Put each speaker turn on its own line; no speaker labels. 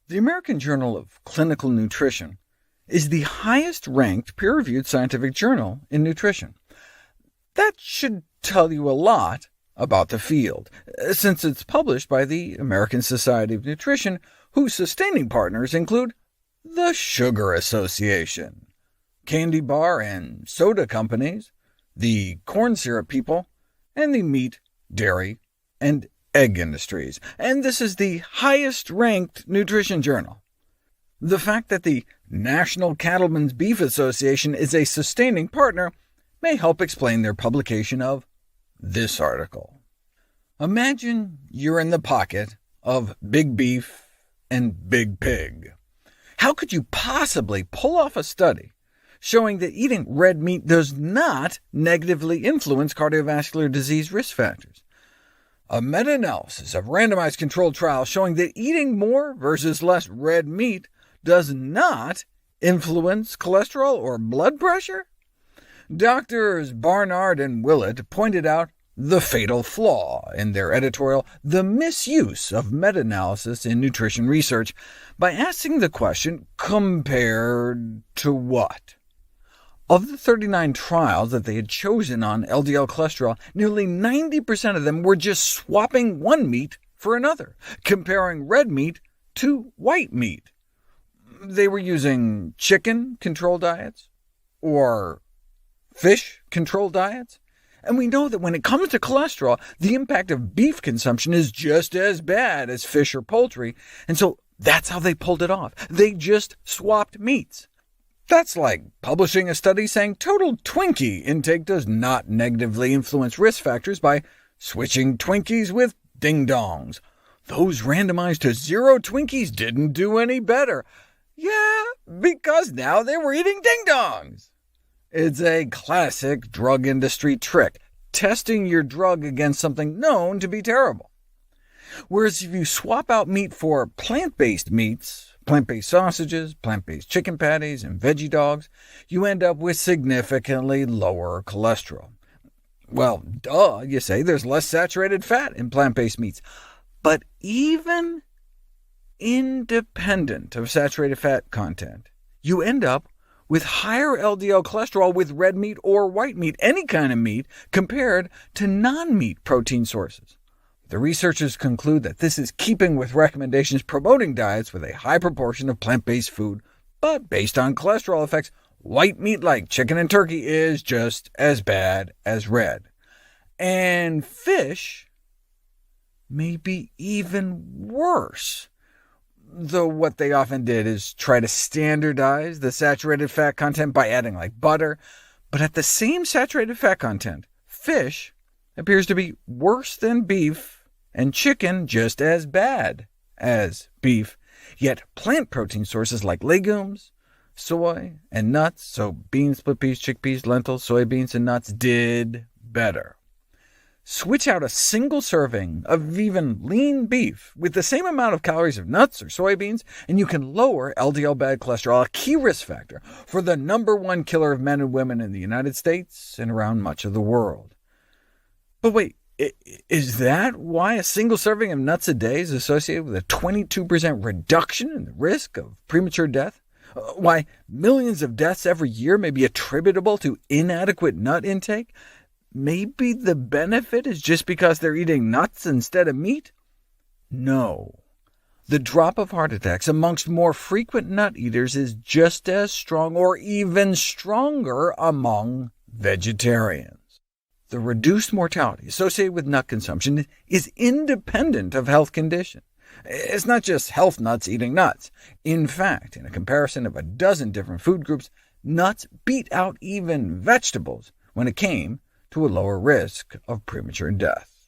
The American Journal of Clinical Nutrition is the highest-ranked peer-reviewed scientific journal in nutrition. That should tell you a lot about the field, since it's published by the American Society of Nutrition, whose sustaining partners include the Sugar Association, candy bar and soda companies, the corn syrup people, and the meat, dairy, and egg industries. And this is the highest-ranked nutrition journal. The fact that the National Cattlemen's Beef Association is a sustaining partner may help explain their publication of this article. Imagine you're in the pocket of Big Beef and Big Pig. How could you possibly pull off a study showing that eating red meat does not negatively influence cardiovascular disease risk factors? A meta-analysis of randomized controlled trials showing that eating more versus less red meat does not influence cholesterol or blood pressure? Doctors Barnard and Willett pointed out the fatal flaw in their editorial, The Misuse of Meta-Analysis in Nutrition Research, by asking the question, compared to what? Of the 39 trials that they had chosen on LDL cholesterol, nearly 90% of them were just swapping one meat for another, comparing red meat to white meat. They were using chicken-controlled diets, or fish-controlled diets, and we know that when it comes to cholesterol, the impact of beef consumption is just as bad as fish or poultry, and so that's how they pulled it off. They just swapped meats. That's like publishing a study saying total Twinkie intake does not negatively influence risk factors by switching Twinkies with ding-dongs. Those randomized to 0 Twinkies didn't do any better. Yeah, because now they were eating ding-dongs. It's a classic drug industry trick, testing your drug against something known to be terrible. Whereas if you swap out meat for plant-based meats, plant-based sausages, plant-based chicken patties, and veggie dogs, you end up with significantly lower cholesterol. Well, duh, you say, there's less saturated fat in plant-based meats. But even independent of saturated fat content, you end up with higher LDL cholesterol with red meat or white meat, any kind of meat, compared to non-meat protein sources. The researchers conclude that this is keeping with recommendations promoting diets with a high proportion of plant-based food, but based on cholesterol effects, white meat like chicken and turkey is just as bad as red. And fish may be even worse, though what they often did is try to standardize the saturated fat content by adding like butter. But at the same saturated fat content, fish appears to be worse than beef, and chicken just as bad as beef. Yet plant protein sources like legumes, soy, and nuts, so beans, split peas, chickpeas, lentils, soybeans, and nuts, did better. Switch out a single serving of even lean beef with the same amount of calories of nuts or soybeans, and you can lower LDL bad cholesterol, a key risk factor for the #1 killer of men and women in the United States and around much of the world. But wait, is that why a single serving of nuts a day is associated with a 22% reduction in the risk of premature death? Why millions of deaths every year may be attributable to inadequate nut intake? Maybe the benefit is just because they're eating nuts instead of meat? No. The drop of heart attacks amongst more frequent nut eaters is just as strong or even stronger among vegetarians. The reduced mortality associated with nut consumption is independent of health condition. It's not just health nuts eating nuts. In fact, in a comparison of a dozen different food groups, nuts beat out even vegetables when it came to a lower risk of premature death.